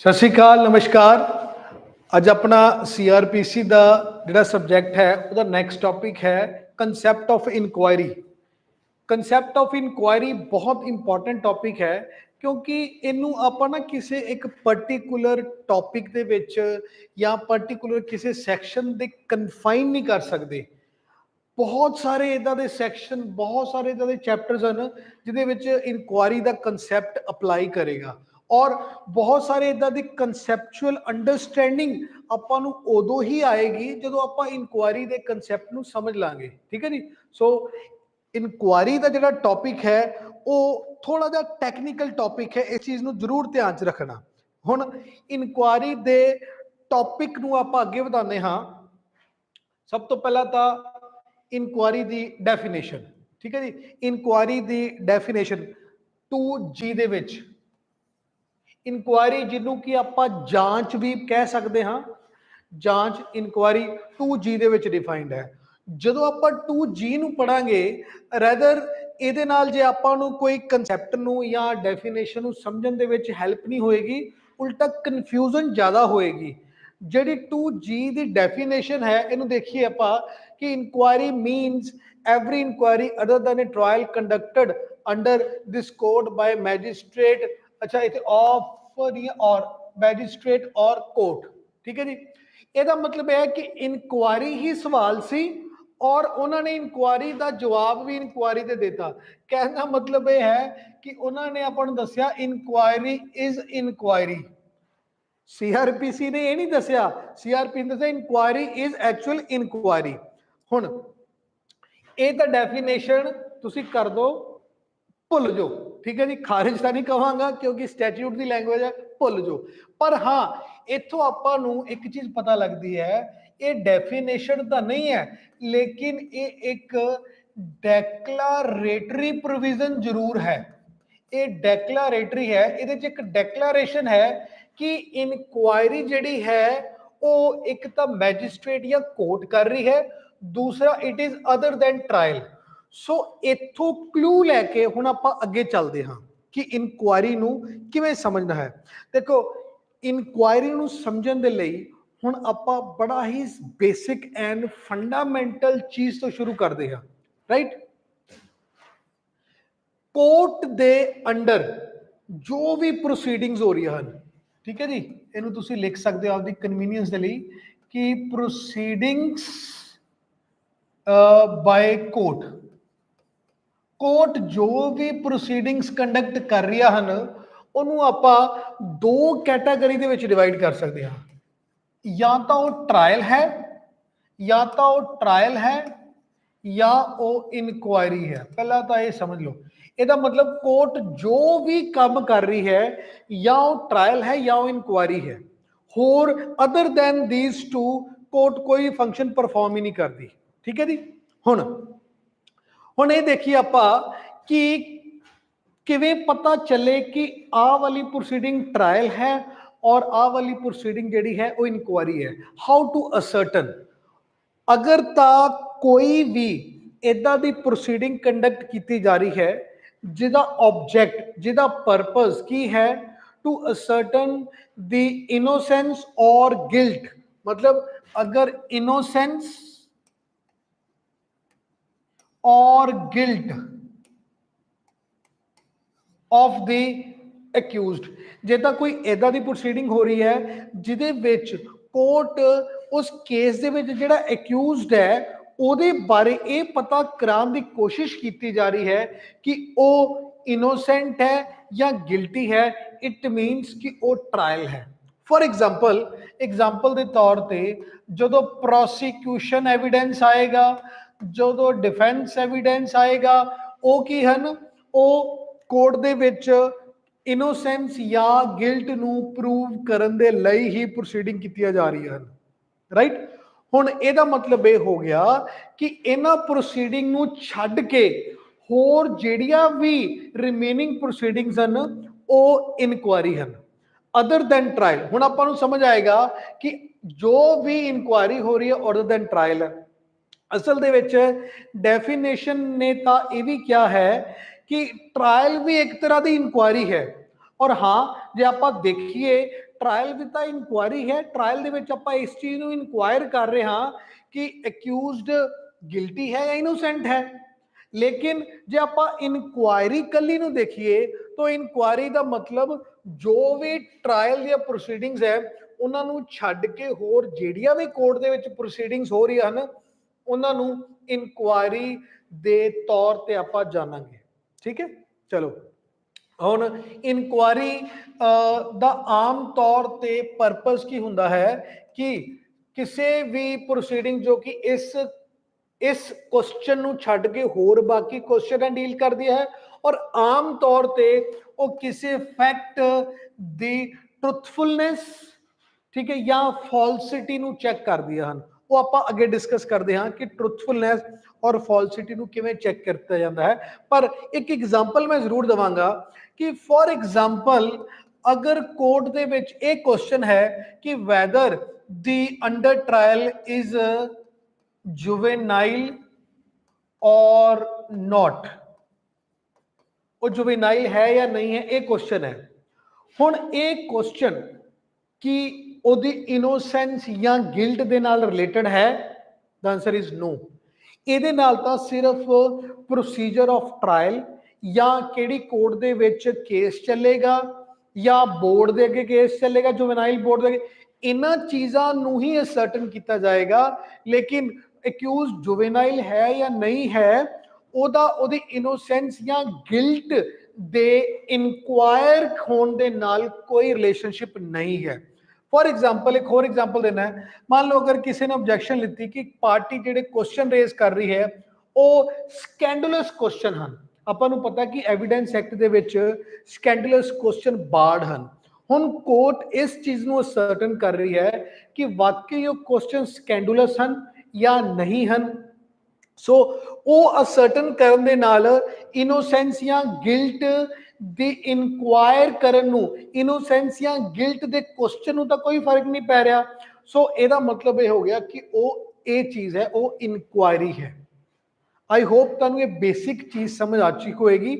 सत श्री अकाल नमस्कार। अज अपना CRPC का जिहड़ा सबजैक्ट है उसका नैक्सट टॉपिक है कंसैप्ट ऑफ इनकुआयरी। कंसैप्ट ऑफ इनकुआयरी बहुत इंपॉर्टेंट टॉपिक है क्योंकि इनू आपां ना किसी एक पर्टिकुलर टॉपिक दे विच या पर्टिकुलर किसी सैक्शन दे कन्फाइन नहीं कर सकते। बहुत सारे इदां दे सैक्शन बहुत सारे इदां दे चैप्टर्स हैं जिहदे विच इनकुआयरी का कंसैप्ट अपलाई करेगा और बहुत सारे इदां दी कंसैप्चुअल अंडरस्टैंडिंग आपां नूं उदों ही आएगी जदों आपां इनकुआयरी दे कंसैप्ट नूं समझ लांगे। ठीक है जी। सो इनकुआयरी का जिहड़ा टॉपिक है वो थोड़ा जिहा टैक्नीकल टॉपिक है, इस चीज़ नूं जरूर ध्यान च रखना। हुण इनकुआयरी दे टॉपिक नूं आपां अगे वधाने हां। सब तो पहला तो इनकुआयरी दी डेफिनेशन। ठीक है जी। इनकुआयरी दी डेफिनेशन 2G दे विच इनकुआयरी जिन्हों कि आपां जांच भी कह सकते हाँ। जांच इनकुआयरी 2G दे विच डिफाइंड है। जदों आपां 2G नूं पढ़ांगे रैदर इहदे नाल जे आपां नूं कोई कंसैप्ट नूं या डेफिनेशन नूं समझण दे विच हैल्प नहीं होएगी, उल्टा कन्फ्यूजन ज़्यादा होएगी। जिहड़ी 2G दी डेफिनेशन है इहनूं देखिए आपां कि inquiry means every inquiry other than a trial conducted under this code by magistrate. अच्छा इतने ऑफ और मैजिस्ट्रेट और कोर्ट। ठीक है जी। ਇਹਦਾ मतलब है कि इंक्वायरी ही सवाल सी और उन्होंने इंक्वायरी का जवाब भी इंक्वायरी से देता। कहने का मतलब यह है कि उन्होंने अपन दसिया इंक्वायरी इज इंक्वायरी। CRPC ने यह नहीं दसिया, CRPC ने दसिया इंक्वायरी इज एक्चुअल इंक्वायरी। हुण ये तो डेफिनेशन तुसी कर दो, भुल जाओ। ठीक है जी। खारिज तो नहीं कहूँगा क्योंकि स्टैट्यूट की लैंग्वेज है, भुल जाओ। पर हाँ इथों आपां नूं एक चीज़ पता लगती है, ये डेफिनेशन तो नहीं है लेकिन ये एक डेक्लारेटरी प्रोविजन जरूर है। ये डेक्लारेटरी है, ये एक डेक्लारेशन है कि इनक्वायरी जिहड़ी है वो एक तो मैजिस्ट्रेट या कोर्ट कर रही है, दूसरा it is other than trial. So इथों क्लू लैके हुण आपां अगे चलते हाँ कि इनकुआयरी नूं किवें समझना है। देखो इनकुआयरी नूं समझण दे लई हुण आपां बड़ा ही बेसिक एंड फंडामेंटल चीज़ तो शुरू करते हैं। राइट। कोर्ट दे अंडर जो भी प्रोसीडिंग्स हो रही हैं, ठीक है जी, इन्हूं तुसीं लिख सकते हो आपकी कन्वीनियंस के लिए कि प्रोसीडिंग्स बाय कोर्ट। कोर्ट जो भी प्रोसीडिंग्स कंडक्ट कर रही हैं उन्होंने आपां दो कैटागरी दे विच डिवाइड कर सकते हैं। या तो वो ट्रायल है, या तो वो ट्रायल है या वो इनकुआयरी है। पहला तो ये समझ लो, ਇਹਦਾ मतलब कोर्ट जो भी काम कर रही है या वो ट्रायल है या वो इनकुआयरी है, होर other than these two court कोई फंक्शन परफॉर्म ही नहीं करती। ठीक है जी। हुण हुण ये देखिए आपां कि किवें पता चले कि आ वाली प्रोसीडिंग ट्रायल है और आ वाली प्रोसीडिंग जिहड़ी है वो इनकुआयरी है। How to ascertain. अगर ता कोई भी इदां दी प्रोसीडिंग कंडक्ट की जा रही है जिहदा ऑब्जेक्ट जिहदा पर्पस की है टू असर्टन द इनोसेंस और गिल्ट। मतलब अगर इनोसेंस और गिल्ट ऑफ द एक्यूज्ड, जिदा कोई इदां दी प्रोसीडिंग हो रही है जिहदे विच कोर्ट उस केस दे विच जिहड़ा एक्यूज्ड है ਉਹਦੇ बारे ये पता कराने की कोशिश की जा रही है कि वो इनोसेंट है या गिल्टी है। इट मीनस कि वो ट्रायल है। फॉर एग्जाम्पल के तौर पर जो प्रोसीक्यूशन एविडेंस आएगा, जो डिफेंस एविडेंस आएगा, वो की हैं वो कोर्ट दे विच इनोसेंस या गिल्ट नूं प्रूव करन दे लई ही प्रोसीडिंग की जा रही है। राइट। हुण इहदा मतलब ये हो गया कि इन्हां प्रोसीडिंग नूं छड्ड के होर जिहड़ियां भी रिमेनिंग प्रोसीडिंग्स हन वो इनकुआयरी हन अदर दैन ट्रायल। हुण आपां नूं समझ आएगा कि जो भी इनकुआयरी हो रही है अदर दैन ट्रायल है। असल दे विच डेफिनेशन ने तो यह भी क्या है कि ट्रायल भी एक तरह की इनकुआयरी है। और हाँ जे आप देखिए ट्रायल भी तो इनकुआरी है, ट्रायल दे विच आपां इस चीज नूं इनकुआयर कर रहे हाँ कि एक्यूज्ड गिल्टी है या इनोसेंट है। लेकिन जे आपां इनकुआरी कली नूं देखिए तो इनकुआरी का मतलब जो भी ट्रायल या प्रोसीडिंग्स है उन्हां नूं छड्ड के होर जिहड़ियां भी कोर्ट दे विच प्रोसीडिंग्स हो रही हैं उन्हां नूं इनकुआरी दे तौर ते आपां जानांगे। ठीक है, चलो हुण इनकुआरी दा आम तौर ते परपस की हुंदा है कि किसी भी प्रोसीडिंग जो कि इस क्वेश्चन नूं छड्ड के होर बाकी क्वेश्चन डील करदी है और आम तौर ते वो किसी फैक्ट दी ट्रुथफुलनेस, ठीक है, या फॉल्सिटी नूं चैक करदी है। वो आपां अगे डिस्कस करते हैं कि ट्रुथफुलनेस और फॉल्सिटी नूं किवें चैक किया जाता है। पर एक एग्जाम्पल मैं जरूर देवांगा कि फॉर एग्जाम्पल अगर कोर्ट दे विच एक क्वेश्चन है कि weather the under trial is juvenile और नॉट, वो जुवेनाइल है या नहीं है, एक क्वेश्चन है। हुण एक क्वेश्चन कि ओदी इनोसेंस या गिल्ट दे नाल रिलेटेड है, द आंसर इज नो। ਇਹਦੇ ਨਾਲ ਤਾਂ सिर्फ प्रोसीजर ऑफ ट्रायल या ਕਿਹੜੀ कोर्ट ਦੇ ਵਿੱਚ केस ਚੱਲੇਗਾ या बोर्ड ਦੇ ਅੱਗੇ केस ਚੱਲੇਗਾ, जुवेनाइल बोर्ड ਦੇ ਅੱਗੇ, ਇਹਨਾਂ ਚੀਜ਼ਾਂ ਨੂੰ ਹੀ असर्टन ਕੀਤਾ ਜਾਏਗਾ। लेकिन एक्यूज जुवेनाइल है या नहीं है ਉਹਦਾ ਉਹਦੀ ਇਨੋਸੈਂਸ ਜਾਂ ਗਿਲਟ ਦੇ ਇਨਕੁਆਇਰ ਹੋਣ ਦੇ ਨਾਲ ਕੋਈ ਰਿਲੇशनशिप नहीं है। फॉर एग्जाम्पल एक होर एग्जाम्पल देना है, मान लो अगर किसी ने ऑब्जेक्शन लीती कि पार्टी जिहड़े क्वेश्चन रेज कर रही है वो स्कैंडलस क्वेश्चन हैं, आपां नूं पता कि evidence act they which scandalous question board हैं। हुण कोर्ट इस चीज़ नूं असर्टन कर रही है कि वाकई वो क्वेश्चन स्कैंडलस हैं या नहीं हैं। सो वो असर्टन करन दे नाल इनोसेंस या गिल्ट दी इनकुआयर करन नूं, इनोसेंस या गिल्ट दे क्वेश्चन नूं तां कोई फर्क नहीं पै रहा। सो ਇਹਦਾ मतलब ये हो गया कि वो ये चीज़ है, वो इनकुआयरी है। आई होप तुहानूं ये बेसिक चीज़ समझ आ चुकी होएगी।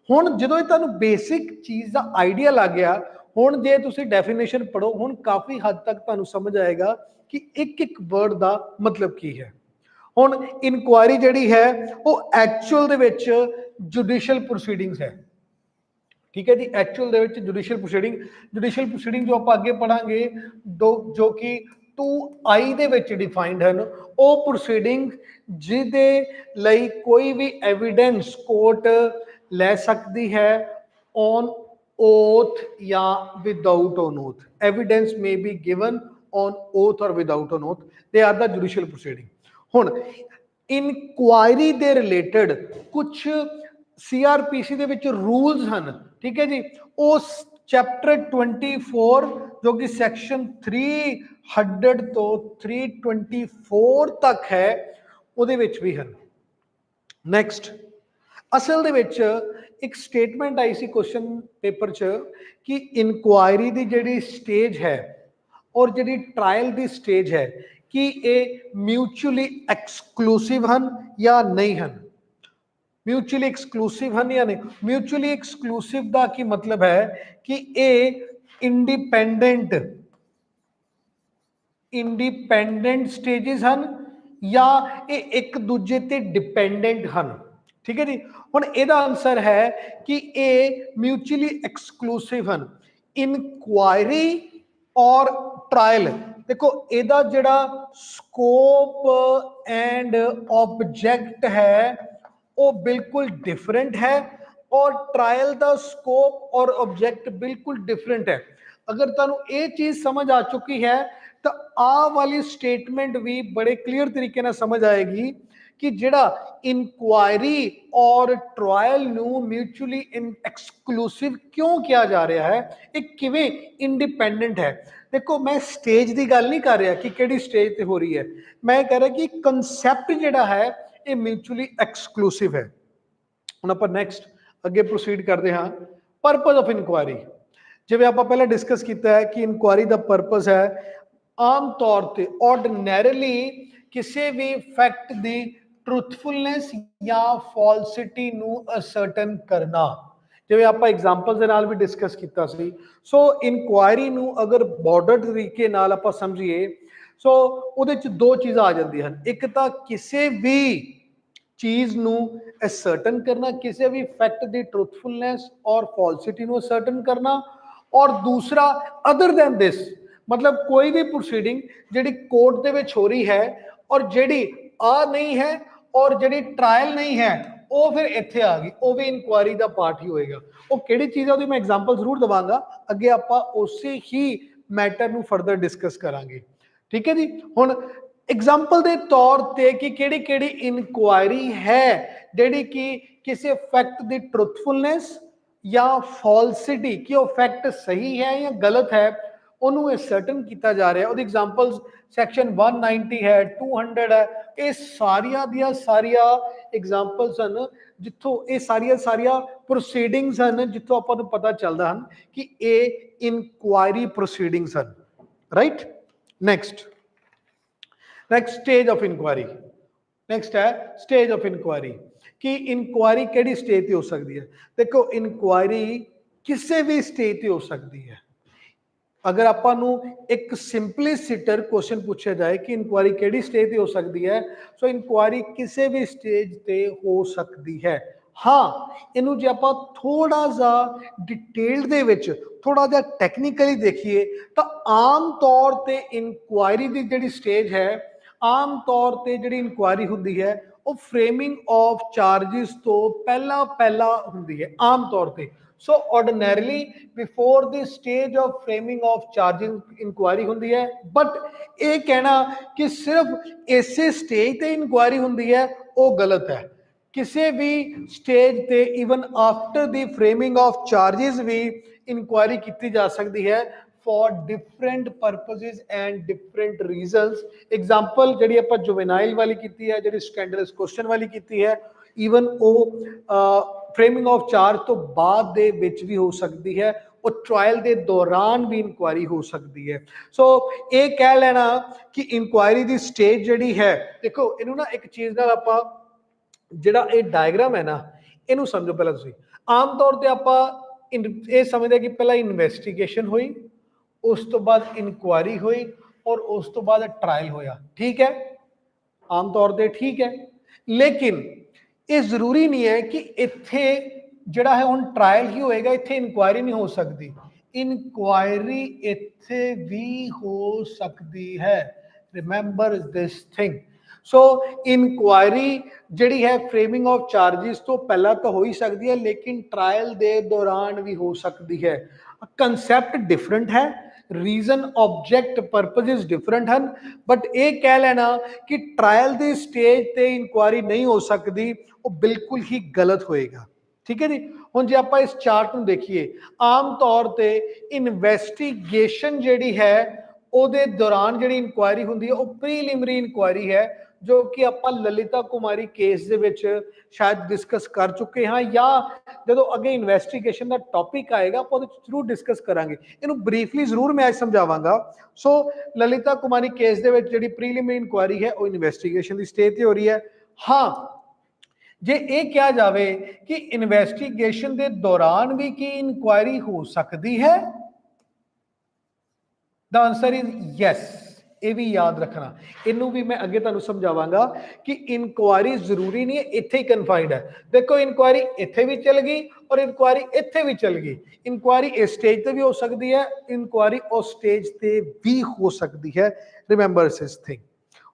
हुण जदों ये तुहानूं बेसिक चीज़ का आइडिया लग गया, हुण जे तुसीं डेफिनेशन पढ़ो हुण काफ़ी हद तक तुहानूं समझ आएगा कि एक एक वर्ड का मतलब की है। हुण इनकुआरी जिहड़ी है वो एक्चुअल दे विच जुडिशियल प्रोसीडिंग्स है। ठीक है जी, एक्चुअल दे विच जुडिशियल प्रोसीडिंग जो आप आगे पढ़ांगे जो कि 2I दे विच डिफाइंड है, वो प्रोसीडिंग जिहदे लई कोई भी एविडेंस कोर्ट ले सकती है ऑन ओथ या without on oath. Evidence may be given on oath और without on oath, they are the judicial proceeding. हुण इनकुआयरी दे रिलेटेड कुछ CRPC दे विच रूल्स हैं, ठीक है जी, उस चैप्टर 24 जो कि सैक्शन 300 तो 324 तक है उहदे विच भी हैं। नैक्सट असल दे विच एक स्टेटमेंट आई सी क्वेश्चन पेपर च कि इनकुआयरी दी जिहड़ी स्टेज है और जिहड़ी ट्रायल दी स्टेज है कि ये म्यूचुअली एक्सक्लूसिव हैं या नहीं हैं। म्यूचुअली एक्सक्लूसिव हैं या नहीं, म्यूचुअली एक्सक्लूसिव का की मतलब है कि ये इंडिपेंडेंट स्टेजेस हैं या ये एक दूजे ते डिपेंडेंट हैं। ठीक है जी, हुण इहदा आंसर है कि ये म्यूचुअली एक्सक्लूसिव हैं। इनक्वायरी और ट्रायल देखो इहदा जिहड़ा स्कोप एंड ऑब्जेक्ट है वो बिल्कुल डिफरेंट है और ट्रायल का स्कोप और ऑब्जेक्ट बिल्कुल डिफरेंट है। अगर तुहानूं ये चीज़ समझ आ चुकी है तो आ वाली स्टेटमेंट भी बड़े क्लीयर तरीके नाल समझ आएगी कि जिहड़ा इनक्वायरी और ट्रायल नूं म्यूचुअली एक्सक्लूसिव क्यों किया जा रहा है, एक किवें इंडिपेंडेंट है। देखो मैं स्टेज की गल नहीं कर रहा कि किहड़ी स्टेज ते हो रही है, मैं कह रहा कि कंसैप्ट जिहड़ा है ये म्यूचुअली एक्सक्लूसिव है। हुण आपां नैक्सट अगे प्रोसीड करते हाँ। परपज ऑफ इनकुआरी जिवें आपां पहले डिस्कस किया है कि इनकुआरी का परपज है आम तौर पर ऑर्डिनैरिली किसी भी फैक्ट की ट्रुथफुलनेस या फॉल्सिटी नूं असर्टन करना। ਜਿਵੇਂ ਆਪਾਂ ਐਗਜ਼ਾਮਪਲ ਦੇ ਨਾਲ ਵੀ ਡਿਸਕਸ ਕੀਤਾ ਸੀ। ਸੋ ਇਨਕੁਆਇਰੀ ਨੂੰ ਅਗਰ ਬਾਰਡਰ ਤਰੀਕੇ ਨਾਲ ਆਪਾਂ ਸਮਝੀਏ, ਸੋ ਉਹਦੇ ਚ ਦੋ ਚੀਜ਼ਾਂ ਆ ਜਾਂਦੀਆਂ ਹਨ। ਇੱਕ ਤਾਂ ਕਿਸੇ ਵੀ ਚੀਜ਼ ਨੂੰ ਅਸਰਟਨ ਕਰਨਾ, ਕਿਸੇ ਵੀ ਫੈਕਟ ਦੀ ਟਰੂਥਫੁਲਨੈਸ ਔਰ ਫਾਲਸਿਟੀ ਨੂੰ ਅਸਰਟਨ ਕਰਨਾ, ਔਰ ਦੂਸਰਾ ਅਦਰ ਦੈਨ ਦਿਸ, ਮਤਲਬ ਕੋਈ ਵੀ ਪ੍ਰੋਸੀਡਿੰਗ ਜਿਹੜੀ ਕੋਰਟ ਦੇ ਵਿੱਚ ਹੋ ਰਹੀ ਹੈ ਔਰ ਜਿਹੜੀ ਆ ਨਹੀਂ ਹੈ ਔਰ ਜਿਹੜੀ ਟ੍ਰਾਇਲ ਨਹੀਂ ਹੈ, ਉਹ ਫਿਰ ਇੱਥੇ ਆ ਗਈ, ਉਹ ਵੀ ਇਨਕੁਆਇਰੀ ਦਾ ਪਾਰਟ ਹੀ ਹੋਏਗਾ। ਉਹ ਕਿਹੜੀ ਚੀਜ਼ ਹੈ ਉਹਦੀ ਮੈਂ ਐਗਜ਼ਾਮਪਲ ਜ਼ਰੂਰ ਦਵਾਂਗਾ, ਅੱਗੇ ਆਪਾਂ ਉਸੇ ਹੀ ਮੈਟਰ ਨੂੰ ਫਰਦਰ ਡਿਸਕਸ ਕਰਾਂਗੇ। ਠੀਕ ਹੈ ਜੀ। ਹੁਣ ਐਗਜ਼ਾਮਪਲ ਦੇ ਤੌਰ ਤੇ ਕਿ ਕਿਹੜੀ ਕਿਹੜੀ ਇਨਕੁਆਇਰੀ ਹੈ ਜਿਹੜੀ ਕਿ ਕਿਸੇ ਫੈਕਟ ਦੀ ਟਰੂਥਫੁਲਨੈਸ ਜਾਂ ਫਾਲਸਿਟੀ, ਕਿ ਉਹ ਫੈਕਟ ਸਹੀ ਹੈ ਜਾਂ ਗਲਤ ਹੈ, ਉਹਨੂੰ ਅਸਰਟਨ ਕੀਤਾ ਜਾ ਰਿਹਾ। ਉਹਦੀ ਐਗਜ਼ਾਮਪਲਸ ਸੈਕਸ਼ਨ 190 ਹੈ, 200 ਹੈ, ਇਹ ਸਾਰੀਆਂ ਦੀਆਂ ਸਾਰੀਆਂ ਐਗਜ਼ਾਮਪਲਸ ਹਨ ਜਿੱਥੋਂ ਇਹ ਸਾਰੀਆਂ ਪ੍ਰੋਸੀਡਿੰਗਸ ਹਨ ਜਿੱਥੋਂ ਆਪਾਂ ਨੂੰ ਪਤਾ ਚੱਲਦਾ ਹਨ ਕਿ ਇਹ ਇਨਕੁਆਇਰੀ ਪ੍ਰੋਸੀਡਿੰਗਸ ਹਨ। Right. Next stage of inquiry. Next ਹੈ ਸਟੇਜ ਆਫ ਇਨਕੁਆਇਰੀ, ਕਿ ਇਨਕੁਆਇਰੀ ਕਿਹੜੀ ਸਟੇਜ ਤੇ ਹੋ ਸਕਦੀ ਹੈ। ਦੇਖੋ ਇਨਕੁਆਇਰੀ ਕਿਸੇ ਵੀ ਸਟੇਜ ਤੇ ਹੋ ਸਕਦੀ ਹੈ। ਅਗਰ ਆਪਾਂ ਨੂੰ ਇੱਕ ਸਿੰਪਲਿਸਿਟਰ ਕੁਐਸਚਨ ਪੁੱਛਿਆ ਜਾਏ ਕਿ ਇਨਕੁਆਇਰੀ ਕਿਹੜੀ ਸਟੇਜ ਤੇ ਹੋ ਸਕਦੀ ਹੈ, ਸੋ ਇਨਕੁਆਇਰੀ ਕਿਸੇ ਵੀ ਸਟੇਜ ਤੇ ਹੋ ਸਕਦੀ ਹੈ। ਹਾਂ, ਇਹਨੂੰ ਜੇ ਆਪਾਂ ਥੋੜਾ ਜਿਹਾ ਡਿਟੇਲ ਦੇ ਵਿੱਚ ਥੋੜਾ ਜਿਹਾ ਟੈਕਨੀਕਲੀ ਦੇਖੀਏ ਤਾਂ ਆਮ ਤੌਰ ਤੇ ਇਨਕੁਆਇਰੀ ਦੀ ਜਿਹੜੀ ਸਟੇਜ ਹੈ, ਆਮ ਤੌਰ ਤੇ ਜਿਹੜੀ ਇਨਕੁਆਇਰੀ ਹੁੰਦੀ ਹੈ ਉਹ ਫਰੇਮਿੰਗ ਆਫ ਚਾਰजेस ਤੋਂ ਪਹਿਲਾਂ ਹੁੰਦੀ ਹੈ ਆਮ ਤੌਰ ਤੇ। So ordinarily before the stage of framing of charging inquiry ਹੁੰਦੀ ਹੈ, ਬਟ ਇਹ ਕਹਿਣਾ ਕਿ ਸਿਰਫ ਇਸੇ ਸਟੇਜ ਤੇ ਇਨਕੁਆਇਰੀ ਹੁੰਦੀ ਹੈ ਉਹ ਗਲਤ ਹੈ। ਕਿਸੇ ਵੀ ਸਟੇਜ ਤੇ even after the framing of charges ਵੀ ਇਨਕੁਆਇਰੀ ਕੀਤੀ ਜਾ ਸਕਦੀ ਹੈ for different purposes and different reasons। Example ਜਿਹੜੀ ਆਪਾਂ ਜੁਵੇਨਾਈਲ ਵਾਲੀ ਕੀਤੀ ਹੈ, ਜਿਹੜੀ ਸਕੈਂਡਲਸ ਕੁਐਸਚਨ ਵਾਲੀ ਕੀਤੀ ਹੈ, ਈਵਨ ਉਹ ਫਰੇਮਿੰਗ ਆਫ ਚਾਰਜ ਤੋਂ ਬਾਅਦ ਦੇ ਵਿੱਚ ਵੀ ਹੋ ਸਕਦੀ ਹੈ, ਉਹ ਟ੍ਰਾਇਲ ਦੇ ਦੌਰਾਨ ਵੀ ਇਨਕੁਆਇਰੀ ਹੋ ਸਕਦੀ ਹੈ। ਸੋ ਇਹ ਕਹਿ ਲੈਣਾ ਕਿ ਇਨਕੁਆਇਰੀ ਦੀ ਸਟੇਜ ਜਿਹੜੀ ਹੈ, ਦੇਖੋ ਇਹਨੂੰ ਨਾ ਇੱਕ ਚੀਜ਼ ਨਾਲ ਆਪਾਂ ਜਿਹੜਾ ਇਹ ਡਾਇਗਰਾਮ ਹੈ ਨਾ, ਇਹਨੂੰ ਸਮਝੋ ਪਹਿਲਾਂ ਤੁਸੀਂ। ਆਮ ਤੌਰ ਤੇ ਆਪਾਂ ਇਹ ਸਮਝਦੇ ਕਿ ਪਹਿਲਾਂ ਇਨਵੈਸਟੀਗੇਸ਼ਨ ਹੋਈ, ਉਸ ਤੋਂ ਬਾਅਦ ਇਨਕੁਆਇਰੀ ਹੋਈ ਔਰ ਉਸ ਤੋਂ ਬਾਅਦ ਟ੍ਰਾਇਲ ਹੋਇਆ। ਠੀਕ ਹੈ, ਆਮ ਤੌਰ ਤੇ ਠੀਕ ਹੈ, ਲੇਕਿਨ ਇਹ ਜ਼ਰੂਰੀ ਨਹੀਂ ਹੈ ਕਿ ਇੱਥੇ ਜਿਹੜਾ ਹੈ ਹੁਣ ਟ੍ਰਾਇਲ ਹੀ ਹੋਏਗਾ, ਇੱਥੇ ਇਨਕੁਆਇਰੀ ਨਹੀਂ ਹੋ ਸਕਦੀ। ਇਨਕੁਆਇਰੀ ਇੱਥੇ ਵੀ ਹੋ ਸਕਦੀ ਹੈ। Remember this thing. So inquiry ਜਿਹੜੀ ਹੈ ਫਰੇਮਿੰਗ ਆਫ ਚਾਰजेस ਤੋਂ ਪਹਿਲਾਂ ਤਾਂ ਹੋ ਹੀ ਸਕਦੀ ਹੈ, ਲੇਕਿਨ ਟ੍ਰਾਇਲ ਦੇ ਦੌਰਾਨ ਵੀ ਹੋ ਸਕਦੀ ਹੈ। ਕੰਸੈਪਟ ਡਿਫਰੈਂਟ ਹੈ, ਰੀਜ਼ਨ ਆਬਜੈਕਟ ਪਰਪਸਿਸ ਡਿਫਰੈਂਟ ਹਨ, ਬਟ ਇਹ ਕਹਿ ਲੈਣਾ ਕਿ ਟ੍ਰਾਇਲ ਦੀ ਸਟੇਜ ਤੇ ਇਨਕੁਆਇਰੀ ਨਹੀਂ ਹੋ ਸਕਦੀ, ਉਹ ਬਿਲਕੁਲ ਹੀ ਗਲਤ ਹੋਏਗਾ। ਠੀਕ ਹੈ ਜੀ। ਹੁਣ ਜੇ ਆਪਾਂ ਇਸ ਚਾਰਟ ਨੂੰ ਦੇਖੀਏ, ਆਮ ਤੌਰ ਤੇ ਇਨਵੈਸਟੀਗੇਸ਼ਨ ਜਿਹੜੀ ਹੈ ਉਹਦੇ ਦੌਰਾਨ ਜਿਹੜੀ ਇਨਕੁਆਇਰੀ ਹੁੰਦੀ ਹੈ ਉਹ ਪ੍ਰੀਲਿਮਿਨਰੀ ਇਨਕੁਆਇਰੀ ਹੈ, ਜੋ ਕਿ ਆਪਾਂ ਲਲਿਤਾ ਕੁਮਾਰੀ ਕੇਸ ਦੇ ਵਿੱਚ ਸ਼ਾਇਦ ਡਿਸਕਸ ਕਰ ਚੁੱਕੇ ਹਾਂ, ਜਾਂ ਜਦੋਂ ਅੱਗੇ ਇਨਵੈਸਟੀਗੇਸ਼ਨ ਦਾ ਟੌਪਿਕ ਆਏਗਾ ਆਪਾਂ ਉਹਦੇ ਵਿੱਚ ਜ਼ਰੂਰ ਡਿਸਕਸ ਕਰਾਂਗੇ। ਇਹਨੂੰ ਬਰੀਫਲੀ ਜ਼ਰੂਰ ਮੈਂ ਅੱਜ ਸਮਝਾਵਾਂਗਾ। ਸੋ ਲਲਿਤਾ ਕੁਮਾਰੀ ਕੇਸ ਦੇ ਵਿੱਚ ਜਿਹੜੀ ਪ੍ਰੀਲਿਮਿਨਰੀ ਇਨਕੁਆਇਰੀ ਹੈ ਉਹ ਇਨਵੈਸਟੀਗੇਸ਼ਨ ਦੀ ਸਟੇਜ ਤੇ ਹੋ ਰਹੀ ਹੈ। ਹਾਂ, ਜੇ ਇਹ ਕਿਹਾ ਜਾਵੇ ਕਿ ਇਨਵੈਸਟੀਗੇਸ਼ਨ ਦੇ ਦੌਰਾਨ ਵੀ ਕੀ ਇਨਕੁਆਇਰੀ ਹੋ ਸਕਦੀ ਹੈ, ਦਾ ਆਨਸਰ ਇਜ਼ ਯੈਸ। ਇਹ ਵੀ ਯਾਦ ਰੱਖਣਾ, ਇਹਨੂੰ ਵੀ ਮੈਂ ਅੱਗੇ ਤੁਹਾਨੂੰ ਸਮਝਾਵਾਂਗਾ ਕਿ ਇਨਕੁਆਇਰੀ ਜ਼ਰੂਰੀ ਨਹੀਂ ਹੈ ਇੱਥੇ ਹੀ ਕਨਫਾਈਨਡ ਹੈ। ਦੇਖੋ ਇਨਕੁਆਇਰੀ ਇੱਥੇ ਵੀ ਚੱਲ ਗਈ ਔਰ ਇਨਕੁਆਇਰੀ ਇੱਥੇ ਵੀ ਚੱਲ ਗਈ। ਇਨਕੁਆਇਰੀ ਇਸ ਸਟੇਜ ਤੇ ਵੀ ਹੋ ਸਕਦੀ ਹੈ, ਇਨਕੁਆਇਰੀ ਉਸ ਸਟੇਜ ਤੇ ਵੀ ਹੋ ਸਕਦੀ ਹੈ। Remember this thing.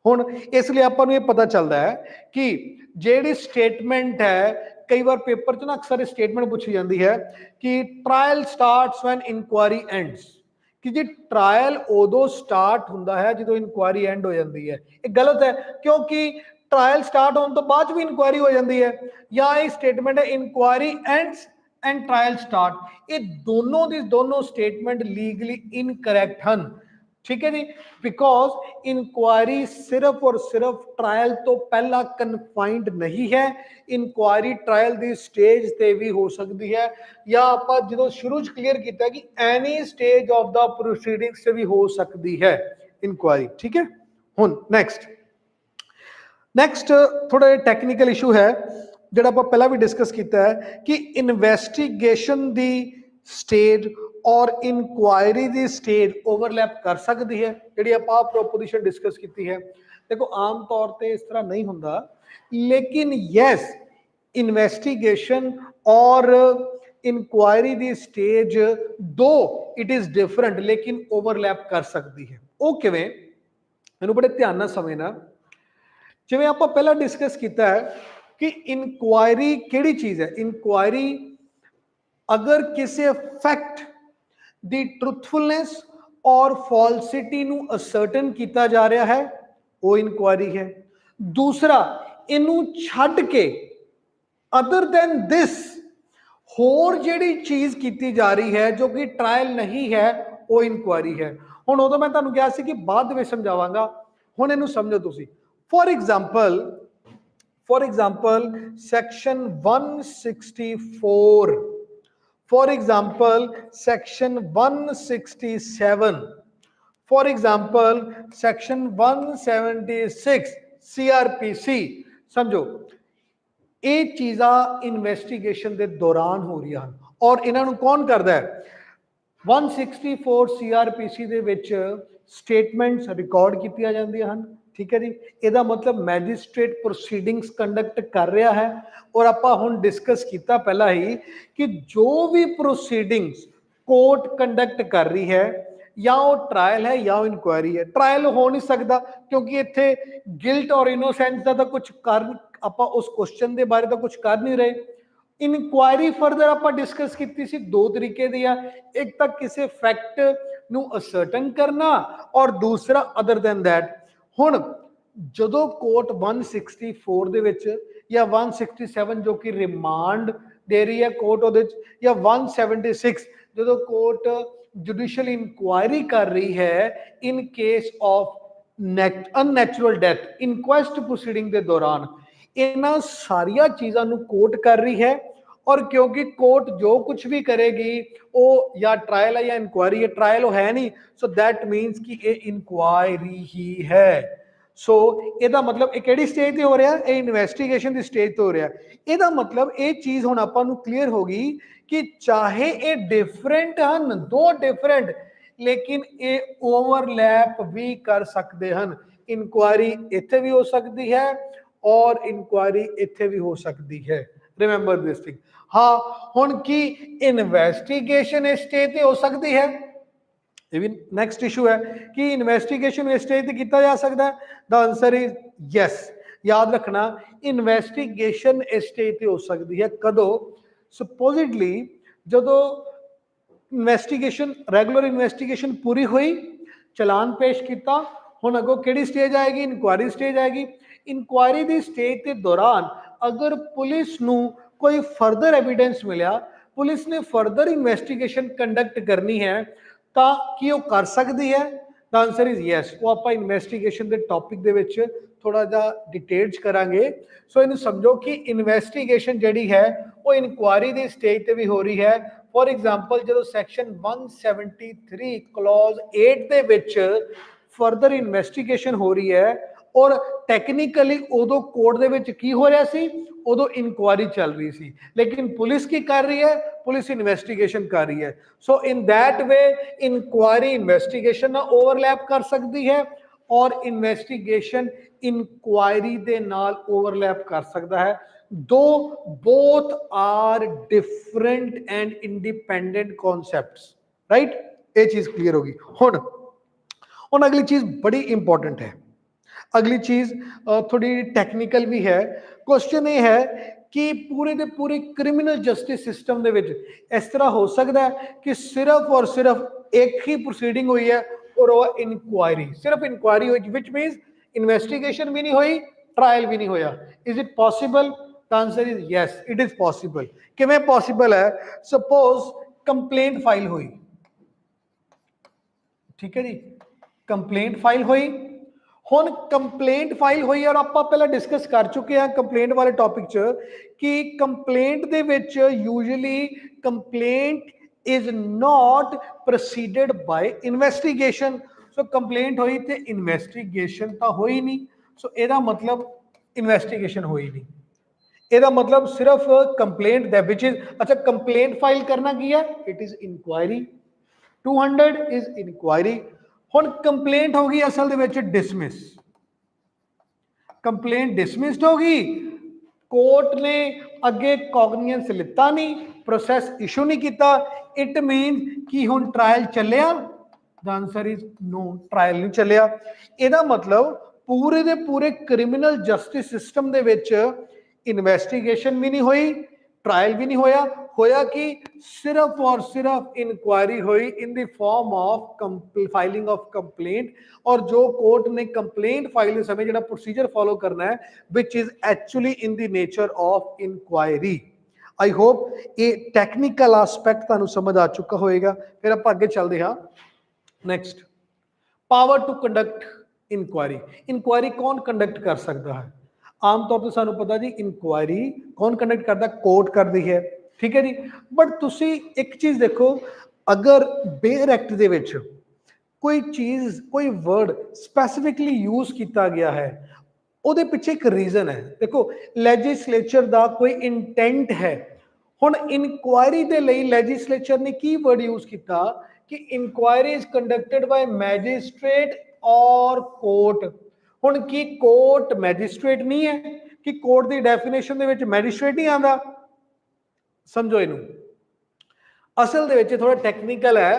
ਹੁਣ ਇਸ ਲਈ ਆਪਾਂ ਨੂੰ ਇਹ ਪਤਾ ਚੱਲਦਾ ਹੈ ਕਿ ਜਿਹੜੀ ਸਟੇਟਮੈਂਟ ਹੈ, ਕਈ ਵਾਰ ਪੇਪਰ 'ਚ ਨਾ ਅਕਸਰ ਇਹ ਸਟੇਟਮੈਂਟ ਪੁੱਛੀ ਜਾਂਦੀ ਹੈ ਕਿ trial starts when inquiry ends, ਕਿ ਜੀ ਟ੍ਰਾਇਲ ਉਦੋਂ ਸਟਾਰਟ ਹੁੰਦਾ ਹੈ ਜਦੋਂ ਇਨਕੁਆਇਰੀ ਐਂਡ ਹੋ ਜਾਂਦੀ ਹੈ। ਇਹ ਗਲਤ ਹੈ, ਕਿਉਂਕਿ ਟ੍ਰਾਇਲ ਸਟਾਰਟ ਹੋਣ ਤੋਂ ਬਾਅਦ ਵੀ ਇਨਕੁਆਇਰੀ ਹੋ ਜਾਂਦੀ ਹੈ, ਜਾਂ ਇਹ ਸਟੇਟਮੈਂਟ ਹੈ inquiry ends and trial start. ਇਹ ਦੋਨੋਂ ਦੀ ਦੋਨੋਂ ਸਟੇਟਮੈਂਟ ਲੀਗਲੀ ਇਨਕਰੈਕਟ ਹਨ। ਠੀਕ ਹੈ ਜੀ, ਬਿਕੋਜ਼ ਇਨਕੁਆਇਰੀ ਸਿਰਫ ਔਰ ਸਿਰਫ ਟ੍ਰਾਇਲ ਤੋਂ ਪਹਿਲਾਂ ਕਨਫਾਈਨਡ ਨਹੀਂ ਹੈ। ਇਨਕੁਆਇਰੀ ਟ੍ਰਾਇਲ ਦੀ ਸਟੇਜ ਤੇ ਵੀ ਹੋ ਸਕਦੀ ਹੈ, ਜਾਂ ਆਪਾਂ ਜਦੋਂ ਸ਼ੁਰੂ ਚ ਕਲੀਅਰ ਕੀਤਾ ਕਿ ਐਨੀ ਸਟੇਜ ਆਫ ਦਾ ਪ੍ਰੋਸੀਡਿੰਗਸ ਤੇ ਵੀ ਹੋ ਸਕਦੀ ਹੈ ਇਨਕੁਆਇਰੀ। ਠੀਕ ਹੈ। ਹੁਣ ਨੈਕਸਟ ਥੋੜਾ ਜਿਹਾ ਟੈਕਨੀਕਲ ਇਸ਼ੂ ਹੈ ਜਿਹੜਾ ਆਪਾਂ ਪਹਿਲਾਂ ਵੀ ਡਿਸਕਸ ਕੀਤਾ ਹੈ ਕਿ ਇਨਵੈਸਟੀਗੇਸ਼ਨ ਦੀ ਸਟੇਜ ਔਰ ਇਨਕੁਆਇਰੀ ਦੀ ਸਟੇਜ ਓਵਰਲੈਪ ਕਰ ਸਕਦੀ ਹੈ, ਜਿਹੜੀ ਆਪਾਂ ਪ੍ਰੋਪੋਜੀਸ਼ਨ ਡਿਸਕਸ ਕੀਤੀ ਹੈ। ਦੇਖੋ ਆਮ ਤੌਰ ਤੇ ਇਸ ਤਰ੍ਹਾਂ ਨਹੀਂ ਹੁੰਦਾ, ਲੇਕਿਨ ਯੈਸ ਇਨਵੈਸਟੀਗੇਸ਼ਨ ਔਰ ਇਨਕੁਆਇਰੀ ਦੀ ਸਟੇਜ ਦੋ ਇਟ ਇਜ਼ ਡਿਫਰੈਂਟ, ਲੇਕਿਨ ਓਵਰਲੈਪ ਕਰ ਸਕਦੀ ਹੈ। ਉਹ ਕਿਵੇਂ, ਮੈਨੂੰ ਬੜੇ ਧਿਆਨ ਨਾਲ ਸਮਝਣਾ। ਜਿਵੇਂ ਆਪਾਂ ਪਹਿਲਾਂ ਡਿਸਕਸ ਕੀਤਾ ਹੈ ਕਿ ਇਨਕੁਆਇਰੀ ਕਿਹੜੀ ਚੀਜ਼ ਹੈ। ਇਨਕੁਆਇਰੀ ਅਗਰ ਕਿਸੇ ਫੈਕਟ ਦੀ ਟਰੂਥਫੁਲਨੈਸ ਔਰ ਫਾਲਸਿਟੀ ਨੂੰ ਅਸਰਟਨ ਕੀਤਾ ਜਾ ਰਿਹਾ ਹੈ, ਉਹ ਇਨਕੁਆਇਰੀ ਹੈ। ਦੂਸਰਾ, ਇਹਨੂੰ ਛੱਡ ਕੇ ਅਦਰ ਦੈਨ ਦਿਸ ਹੋਰ ਜਿਹੜੀ ਚੀਜ਼ ਕੀਤੀ ਜਾ ਰਹੀ ਹੈ ਜੋ ਕਿ ਟਰਾਇਲ ਨਹੀਂ ਹੈ, ਉਹ ਇਨਕੁਆਇਰੀ ਹੈ। ਹੁਣ ਉਦੋਂ ਮੈਂ ਤੁਹਾਨੂੰ ਕਿਹਾ ਸੀ ਕਿ ਬਾਅਦ ਵਿੱਚ ਸਮਝਾਵਾਂਗਾ, ਹੁਣ ਇਹਨੂੰ ਸਮਝੋ ਤੁਸੀਂ। For example section 164, for example section 167, for example section 176 CRPC। समझो ये चीज़ां इन्वेस्टिगेशन के दौरान हो रही हैं और इन्हों कौन करता है। 164 CRPC ਦੇ ਵਿੱਚ ਸਟੇਟਮੈਂਟਸ ਰਿਕਾਰਡ ਕੀਤੀਆਂ ਜਾਂਦੀਆਂ ਹਨ, ਠੀਕ ਹੈ ਜੀ। ਇਹਦਾ ਮਤਲਬ ਮੈਜਿਸਟ੍ਰੇਟ ਪ੍ਰੋਸੀਡਿੰਗਸ ਕੰਡਕਟ ਕਰ ਰਿਹਾ ਹੈ। ਔਰ ਆਪਾਂ ਹੁਣ ਡਿਸਕਸ ਕੀਤਾ ਪਹਿਲਾਂ ਹੀ ਕਿ ਜੋ ਵੀ ਪ੍ਰੋਸੀਡਿੰਗਸ ਕੋਰਟ ਕੰਡਕਟ ਕਰ ਰਹੀ ਹੈ, ਜਾਂ ਉਹ ਟਰਾਇਲ ਹੈ ਜਾਂ ਉਹ ਇਨਕੁਆਇਰੀ ਹੈ। ਟਰਾਇਲ ਹੋ ਨਹੀਂ ਸਕਦਾ ਕਿਉਂਕਿ ਇੱਥੇ ਗਿਲਟ ਔਰ ਇਨੋਸੈਂਸ ਦਾ ਤਾਂ ਕੁਝ ਕਰ, ਆਪਾਂ ਉਸ ਕੁਐਸਚਨ ਦੇ ਬਾਰੇ ਤਾਂ ਕੁਝ ਕਰ ਨਹੀਂ ਰਹੇ। ਇਨਕੁਆਇਰੀ ਫਰਦਰ ਆਪਾਂ ਡਿਸਕਸ ਕੀਤੀ ਸੀ ਦੋ ਤਰੀਕੇ ਦੀ ਆ, ਇੱਕ ਤਾਂ ਕਿਸੇ ਫੈਕਟ ਨੂੰ ਅਸਰਟਨ ਕਰਨਾ ਔਰ ਦੂਸਰਾ ਅਦਰ ਦੈਨ ਦੈਟ। ਹੁਣ ਜਦੋਂ ਕੋਰਟ 164 ਦੇ ਵਿੱਚ ਜਾਂ 167 ਜੋ ਕਿ ਰਿਮਾਂਡ ਦੇ ਰਹੀ ਹੈ ਕੋਰਟ ਉਹਦੇ ਚ, ਜਾਂ 176 ਜਦੋਂ ਕੋਰਟ ਜੁਡੀਸ਼ੀਅਲ ਇਨਕੁਆਇਰੀ ਕਰ ਰਹੀ ਹੈ in case of unnatural death inquest proceeding ਦੇ ਦੌਰਾਨ, ਇਹਨਾਂ ਸਾਰੀਆਂ ਚੀਜ਼ਾਂ ਨੂੰ ਕੋਰਟ ਕਰ ਰਹੀ ਹੈ। और क्योंकि कोर्ट जो कुछ भी करेगी वो या ट्रायल है या इंक्वायरी है, ट्रायल वो है नहीं, सो दैट मीन्स कि ये इंक्वायरी ही है। सो ਇਹਦਾ मतलब ਇਹ ਕਿਹੜੀ ਸਟੇਜ ਤੇ ਹੋ ਰਿਹਾ, ਇਹ ਇਨਵੈਸਟੀਗੇਸ਼ਨ ਦੀ ਸਟੇਜ ਤੇ ਹੋ ਰਿਹਾ। ਇਹਦਾ मतलब ਇਹ ਚੀਜ਼ ਹੁਣ ਆਪਾਂ ਨੂੰ ਕਲੀਅਰ ਹੋ ਗਈ ਕਿ ਚਾਹੇ ਇਹ ਡਿਫਰੈਂਟ ਹਨ, ਦੋ ਡਿਫਰੈਂਟ, ਲੇਕਿਨ ਇਹ ਓਵਰਲੈਪ ਵੀ ਕਰ ਸਕਦੇ ਹਨ। ਇਨਕੁਆਇਰੀ ਇੱਥੇ ਵੀ ਹੋ ਸਕਦੀ ਹੈ ਔਰ ਇਨਕੁਆਇਰੀ ਇੱਥੇ ਵੀ ਹੋ ਸਕਦੀ ਹੈ। Remember this thing. हाँ हुण की इन्वेस्टिगेशन इस स्टेज ते हो सकती है, ये भी नेक्स्ट इशू है कि इन्वेस्टिगेशन इस स्टेज ते किया जा सकता है। The answer is yes. याद रखना इन्वेस्टिगेशन इस स्टेज ते हो सकती है कदों, सुपोजिडली जदों इन्वेस्टिगेशन रेगुलर इन्वेस्टिगेशन पूरी हुई, चलान पेश किया, हुण अगों किहड़ी स्टेज आएगी, इनक्वायरी स्टेज आएगी। इनक्वायरी दी स्टेज के दौरान अगर पुलिस नूं कोई फर्दर एविडेंस मिलिया, पुलिस ने फर्दर इन्वेस्टिगेशन कंडक्ट करनी है तो की वो कर सकती है। The answer is yes. वो आप इन्वेस्टिगेशन के टॉपिक दे विच थोड़ा जा डिटेल्स करांगे। सो इन्हें समझो कि इन्वेस्टिगेशन जिहड़ी है वो इनक्वायरी की स्टेज ते भी हो रही है। फॉर एग्जाम्पल जो section 173 clause 8 they which further investigation हो रही है और टैक्नीकली उदों कोर्ट दे विच की हो रहा सी, उदों इनक्वायरी चल रही सी, लेकिन पुलिस की कर रही है, पुलिस इन्वेस्टिगेशन कर रही है। So in that way inquiry investigation ना ओवरलैप कर सकती है और इन्वेस्टिगेशन इनक्वायरी दे नाल ओवरलैप कर सकता है। दो both are different and independent concepts, right. ये चीज क्लियर होगी। हुण अगली चीज बड़ी इंपॉर्टेंट है। अगली चीज थोड़ी टेक्निकल भी है। क्वेश्चन ये है कि पूरे के पूरे क्रिमिनल जस्टिस सिस्टम दे विच इस तरह हो सकता है कि सिर्फ और सिर्फ एक ही प्रोसीडिंग हुई है और वो इनक्वायरी, सिर्फ इनक्वायरी हुई, विच मीन्स इन्वेस्टिगेशन भी नहीं हुई, ट्रायल भी नहीं होया। Is it possible? The answer is yes, it is possible. किवें पॉसिबल है? सपोज कंप्लेंट फाइल हुई, ठीक है जी, कंप्लेंट फाइल हुई। हुण कंप्लेंट फाइल हुई और आप पहले डिस्कस कर चुके हैं कंप्लेंट वाले टॉपिक च कि कंप्लेंट दे विच usually complaint is not proceeded by investigation. So complaint हुई तो इन्वेस्टिगेशन तो हुई नहीं, सो एदा मतलब इन्वेस्टिगेशन हुई नहीं। ਇਹਦਾ मतलब सिर्फ कंप्लेंट दै विच इज अच्छा कंप्लेंट फाइल करना की है it is inquiry 200 is inquiry हुण कंप्लेंट होगी असल दे विच डिसमिस कंप्लेंट डिसमिस्ड होगी कोर्ट ने अगे कॉग्नियंस लिता नहीं प्रोसैस इशू नहीं किया इट मीन कि हुण ट्रायल चलिया the answer is no trial नहीं चलिया ਇਹਦਾ मतलब पूरे दे पूरे क्रिमिनल जस्टिस सिस्टम दे विच इन्वेस्टिगेशन भी नहीं हुई ट्रायल भी नहीं होया होया कि सिर्फ और सिर्फ इंक्वायरी हुई in the form of filing of complaint और जो कोर्ट ने कंप्लेंट फाइल समय जो प्रोसीजर फॉलो करना है which is actually in the nature of inquiry I hope ये टैक्नीकल आस्पैक्ट तुहानू समझ आ चुका होएगा फिर आप अगे चलते हाँ next power to conduct inquiry inquiry कौन कंडक्ट कर सकता है आम तौर पर सानू पता जी इंक्वायरी कौन कंडक्ट करता कोर्ट करती है ठीक है जी बट तुसी एक चीज देखो अगर बेयर एक्ट दे विच कोई चीज कोई वर्ड स्पैसिफिकली यूज किया गया है ਉਹਦੇ ਪਿੱਛੇ ਇੱਕ ਰੀਜ਼ਨ ਹੈ ਦੇਖੋ ਲੈਜਿਸਲੇਚਰ ਦਾ ਕੋਈ ਇੰਟੈਂਟ ਹੈ ਹੁਣ ਇਨਕੁਆਇਰੀ ਦੇ ਲਈ ਲੈਜਿਸਲੇਚਰ ਨੇ ਕੀ ਵਰਡ ਯੂਜ਼ ਕੀਤਾ ਕਿ inquiry is conducted by magistrate ਔਰ ਕੋਰਟ ਹੁਣ ਕੀ ਕੋਰਟ ਮੈਜਿਸਟ੍ਰੇਟ ਨਹੀਂ ਹੈ ਕਿ ਕੋਰਟ ਦੀ ਡੈਫੀਨੇਸ਼ਨ ਦੇ ਵਿੱਚ ਮੈਜਿਸਟ੍ਰੇਟ ਨਹੀਂ ਆਂਦਾ ਸਮਝੋ ਇਹਨੂੰ ਅਸਲ ਦੇ ਵਿੱਚ ਥੋੜਾ ਟੈਕਨੀਕਲ ਹੈ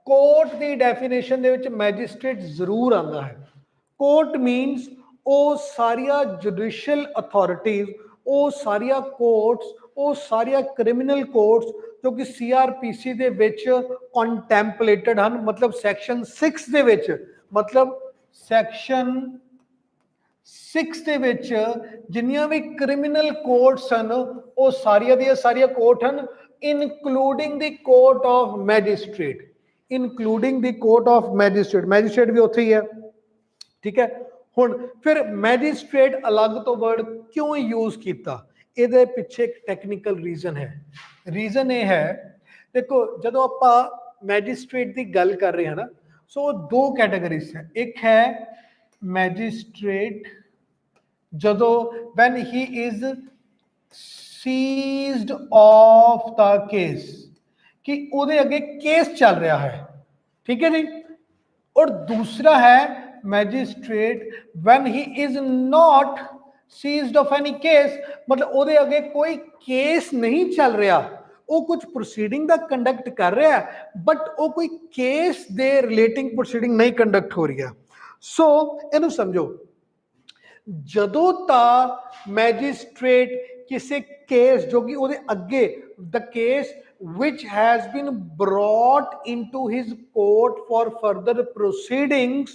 ਕੋਰਟ ਦੀ ਡੈਫੀਨੇਸ਼ਨ ਦੇ ਵਿੱਚ ਮੈਜਿਸਟ੍ਰੇਟ ਜ਼ਰੂਰ ਆਂਦਾ ਹੈ ਕੋਰਟ ਮੀਨਸ ਉਹ ਸਾਰੀਆਂ ਜੁਡੀਸ਼ੀਅਲ ਅਥਾਰਟੀਜ਼ ਉਹ ਸਾਰੀਆਂ ਕੋਰਟਸ ਉਹ ਸਾਰੀਆਂ ਕ੍ਰਿਮੀਨਲ ਕੋਰਟਸ ਜੋ ਕਿ ਸੀਆਰਪੀਸੀ ਦੇ ਵਿੱਚ ਕੰਟੈਂਪਲੇਟਡ ਹਨ ਮਤਲਬ ਸੈਕਸ਼ਨ 6 ਦੇ ਵਿੱਚ ਮਤਲਬ ਸੈਕਸ਼ਨ 6 ਦੇ ਵਿੱਚ ਜਿੰਨੀਆਂ ਵੀ ਕ੍ਰਿਮੀਨਲ ਕੋਰਟਸ ਹਨ ਉਹ ਸਾਰੀਆਂ ਦੀਆਂ ਸਾਰੀਆਂ ਕੋਰਟ ਹਨ including the court of magistrate including the court of magistrate magistrate ਵੀ ਉੱਥੇ ਹੀ ਹੈ ਠੀਕ ਹੈ ਹੁਣ ਫਿਰ ਮੈਜਿਸਟ੍ਰੇਟ ਅਲੱਗ ਤੋਂ ਵਰਡ ਕਿਉਂ ਯੂਜ਼ ਕੀਤਾ ਇਹਦੇ ਪਿੱਛੇ ਇੱਕ ਟੈਕਨੀਕਲ ਰੀਜ਼ਨ ਹੈ ਰੀਜ਼ਨ ਇਹ ਹੈ ਦੇਖੋ ਜਦੋਂ ਆਪਾਂ ਮੈਜਿਸਟ੍ਰੇਟ ਦੀ ਗੱਲ ਕਰ ਰਹੇ ਹਾਂ ਨਾ ਸੋ ਦੋ ਕੈਟਾਗਰੀਜ਼ ਹੈ ਇੱਕ ਹੈ ਮੈਜਿਸਟ੍ਰੇਟ ਜਦੋਂ when he is seized of the case कि ਉਹਦੇ ਅੱਗੇ ਕੇਸ ਚੱਲ ਰਿਹਾ ਹੈ ਠੀਕ ਹੈ ਜੀ ਔਰ ਦੂਸਰਾ ਹੈ magistrate when he is not seized of any case मतलब ਉਹਦੇ ਅੱਗੇ ਕੋਈ ਕੇਸ ਨਹੀਂ ਚੱਲ ਰਿਹਾ ਉਹ ਕੁਝ ਪ੍ਰੋਸੀਡਿੰਗ ਦਾ ਕੰਡਕਟ ਕਰ ਰਿਹਾ ਬਟ ਉਹ ਕੋਈ ਕੇਸ ਦੇ ਰਿਲੇਟਿੰਗ ਪ੍ਰੋਸੀਡਿੰਗ ਨਹੀਂ ਕੰਡਕਟ ਹੋ ਰਿਹਾ ਸੋ ਇਹਨੂੰ ਸਮਝੋ ਜਦੋਂ ਤਾਂ ਮੈਜਿਸਟ੍ਰੇਟ ਕਿਸੇ ਕੇਸ ਜੋ ਕਿ ਉਹਦੇ ਅੱਗੇ the case which has been brought into his court for further proceedings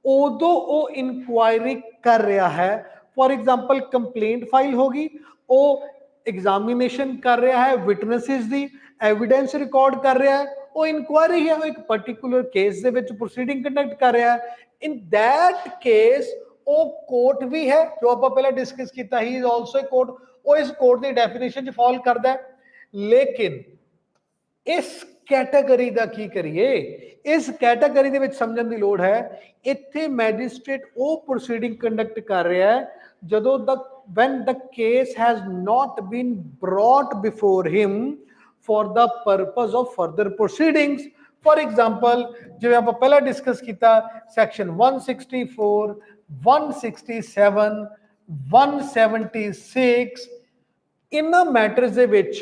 ਉਦੋਂ ਉਹ ਇਨਕੁਆਇਰੀ ਕਰ ਰਿਹਾ ਹੈ ਫॉर एग्जांपल ਕੰਪਲੇਂਟ ਫਾਈਲ ਹੋਗੀ ਉਹ ਐਗਜ਼ਾਮੀਨੇਸ਼ਨ ਕਰ ਰਿਹਾ ਹੈ ਵਿਟਨੈਸਸ ਦੀ ਐਵੀਡੈਂਸ ਰਿਕਾਰਡ ਕਰ ਰਿਹਾ ਹੈ ਉਹ ਇਨਕੁਆਇਰੀ ਹੈ ਉਹ ਇੱਕ ਪਾਰਟਿਕੂਲਰ ਕੇਸ ਦੇ ਵਿੱਚ ਪ੍ਰੋਸੀਡਿੰਗ ਕੰਡਕਟ ਕਰ ਰਿਹਾ ਹੈ ਇਨ दैट ਕੇਸ ਉਹ ਕੋਰਟ ਵੀ ਹੈ ਜੋ ਆਪਾਂ ਪਹਿਲਾਂ ਡਿਸਕਸ ਕੀਤਾ ਹੀ ਇਜ਼ ਆਲਸੋ ਅ ਕੋਰਟ ਉਹ ਇਸ ਕੋਰਟ ਦੀ ਡੈਫੀਨੇਸ਼ਨ 'ਚ ਫਾਲ ਕਰਦਾ ਹੈ ਲੇਕਿਨ ਇਸ कैटेगरी का की करिए इस कैटेगरी दे विच समझण दी लोड़ है इत्थे मैजिस्ट्रेट वो प्रोसीडिंग कंडक्ट कर रहा है जदों तक when the case has not been brought before him for the purpose of further proceedings for example जिवें आपां पहला डिस्कस किया section 164 167 176 इन्हां मैटर्स दे विच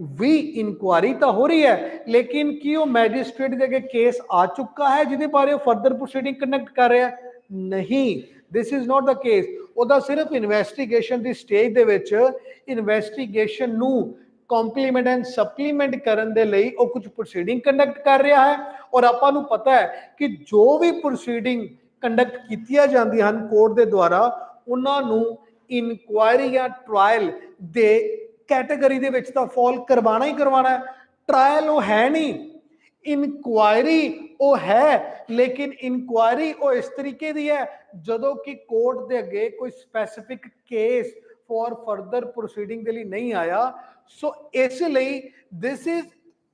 भी इंक्वायरी तो हो रही है लेकिन की वो मैजिस्ट्रेट के अगे केस आ चुका है जिहदे बारे फर्दर प्रोसीडिंग कंडक्ट कर रहा है नहीं this is not the case ਉਹਦਾ ਸਿਰਫ ਇਨਵੈਸਟੀਗੇਸ਼ਨ ਦੀ ਸਟੇਜ ਦੇ ਵਿੱਚ ਇਨਵੈਸਟੀਗੇਸ਼ਨ ਨੂੰ ਕੰਪਲੀਮੈਂਟ ਐਂਡ ਸਪਲੀਮੈਂਟ ਕਰਨ ਦੇ ਲਈ ਉਹ ਕੁਝ ਪ੍ਰੋਸੀਡਿੰਗ ਕੰਡਕਟ ਕਰ ਰਿਹਾ ਹੈ ਔਰ ਆਪਾਂ ਨੂੰ ਪਤਾ ਹੈ ਕਿ ਜੋ ਵੀ ਪ੍ਰੋਸੀਡਿੰਗ ਕੰਡਕਟ ਕੀਤੀਆਂ ਜਾਂਦੀਆਂ ਹਨ ਕੋਰਟ ਦੇ ਦੁਆਰਾ ਉਹਨਾਂ ਨੂੰ ਇਨਕੁਆਇਰੀ ਜਾਂ ਟ੍ਰਾਇਲ ਦੇ कैटेगरी दे विच तां फॉल करवाना ही करवाना है ट्रायल वो है नहीं इनक्वायरी वो है लेकिन इनक्वायरी वो इस तरीके दी है जदों कि कोर्ट दे अगे कोई specific case for further proceeding दे लई नहीं आया सो इसलिए this is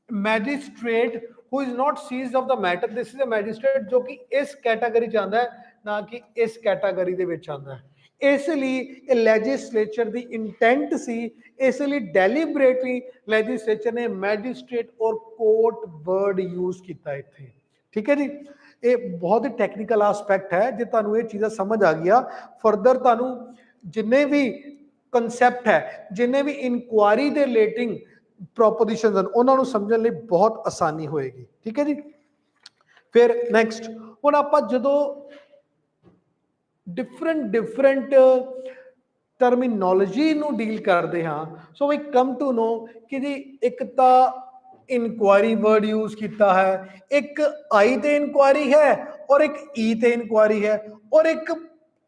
magistrate who is not seized of the matter this is a magistrate जो कि इस कैटेगरी च आंदा है ना कि इस कैटेगरी दे विच आंदा है ਇਸ ਲਈ ਇਹ ਲੈਜਿਸਲੇਚਰ ਦੀ ਇੰਟੈਂਟ ਸੀ, ਇਸ ਲਈ ਡੈਲੀਬਰੇਟਲੀ ਲੈਜਿਸਲੇਚਰ ਨੇ ਮੈਜਿਸਟ੍ਰੇਟ ਔਰ ਕੋਰਟ ਵਰਡ ਯੂਜ਼ ਕੀਤਾ ਇੱਥੇ। ਠੀਕ ਹੈ ਜੀ, ਇਹ ਬਹੁਤ ਹੀ ਟੈਕਨੀਕਲ ਐਸਪੈਕਟ ਹੈ। ਜੇ ਤੁਹਾਨੂੰ ਇਹ ਚੀਜ਼ਾਂ ਸਮਝ ਆ ਗਿਆ, ਫਰਦਰ ਤੁਹਾਨੂੰ ਜਿੰਨੇ ਵੀ ਕਨਸੈਪਟ ਹੈ, ਜਿੰਨੇ ਵੀ ਇਨਕੁਆਰੀ ਦੇ ਰਿਲੇਟਿੰਗ ਪ੍ਰੋਪੋਜੀਸ਼ਨਸ ਹਨ, ਉਹਨਾਂ ਨੂੰ ਸਮਝਣ ਲਈ ਬਹੁਤ ਆਸਾਨੀ ਹੋਏਗੀ। ਠੀਕ ਹੈ ਜੀ। ਫਿਰ ਨੈਕਸਟ, ਹੁਣ ਆਪਾਂ ਜਦੋਂ different ਟਰਮੀਨੋਲੋਜੀ ਨੂੰ ਡੀਲ ਕਰਦੇ ਹਾਂ, ਸੋ ਵੀ ਕਮ ਟੂ ਨੋ ਕਿ ਜੀ ਇੱਕ ਤਾਂ ਇਨਕੁਆਰੀ ਵਰਡ ਯੂਜ਼ ਕੀਤਾ ਹੈ, ਇੱਕ ਆਈ ਤੇ ਇਨਕੁਆਰੀ ਹੈ ਔਰ ਇੱਕ ਈ ਤੇ ਇਨਕੁਆਰੀ ਹੈ, ਔਰ ਇੱਕ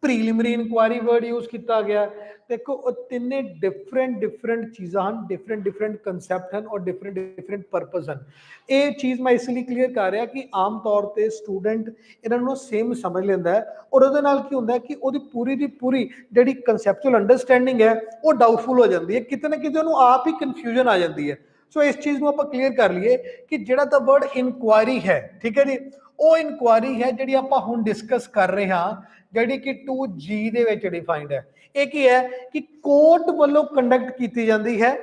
ਪ੍ਰੀਲਿਮਿਨਰੀ ਇਨਕੁਆਰੀ ਵਰਡ ਯੂਜ਼ ਕੀਤਾ ਗਿਆ। ਦੇਖੋ ਉਹ ਤਿੰਨੇ ਡਿਫਰੈਂਟ ਚੀਜ਼ਾਂ ਹਨ, ਡਿਫਰੈਂਟ ਕਨਸੈਪਟ ਹਨ ਔਰ ਡਿਫਰੈਂਟ ਪਰਪਸ ਹਨ। ਇਹ ਚੀਜ਼ ਮੈਂ ਇਸ ਲਈ ਕਲੀਅਰ ਕਰ ਰਿਹਾ ਕਿ ਆਮ ਤੌਰ ਤੇ ਸਟੂਡੈਂਟ ਇਹਨਾਂ ਨੂੰ ਸੇਮ ਸਮਝ ਲੈਂਦਾ ਹੈ, ਔਰ ਉਹਦੇ ਨਾਲ ਕੀ ਹੁੰਦਾ ਹੈ ਕਿ ਉਹਦੀ ਪੂਰੀ ਦੀ ਪੂਰੀ ਜਿਹੜੀ ਕਨਸੈਪਚੁਅਲ ਅੰਡਰਸਟੈਂਡਿੰਗ ਹੈ ਉਹ ਡਾਊਟਫੁਲ ਹੋ ਜਾਂਦੀ ਹੈ, ਕਿਤੇ ਨਾ ਕਿਤੇ ਉਹਨੂੰ ਆਪ ਹੀ ਕਨਫਿਊਜ਼ਨ ਆ ਜਾਂਦੀ ਹੈ। ਸੋ ਇਸ ਚੀਜ਼ ਨੂੰ ਆਪਾਂ ਕਲੀਅਰ ਕਰ ਲਈਏ ਕਿ ਜਿਹੜਾ ਤਾਂ ਵਰਡ ਇਨਕੁਆਰੀ ਹੈ, ਠੀਕ ਹੈ ਜੀ, ਉਹ ਇਨਕੁਆਰੀ ਹੈ ਜਿਹੜੀ ਆਪਾਂ ਹੁਣ ਡਿਸਕਸ ਕਰ ਰਹੇ ਹਾਂ, ਜਿਹੜੀ ਕਿ 2G ਦੇ ਵਿੱਚ ਡਿਫਾਈਨਡ ਹੈ। ਇਹ ਕੀ ਹੈ ਕਿ ਕੋਰਟ ਵੱਲੋਂ ਕੰਡਕਟ ਕੀਤੀ ਜਾਂਦੀ ਹੈ,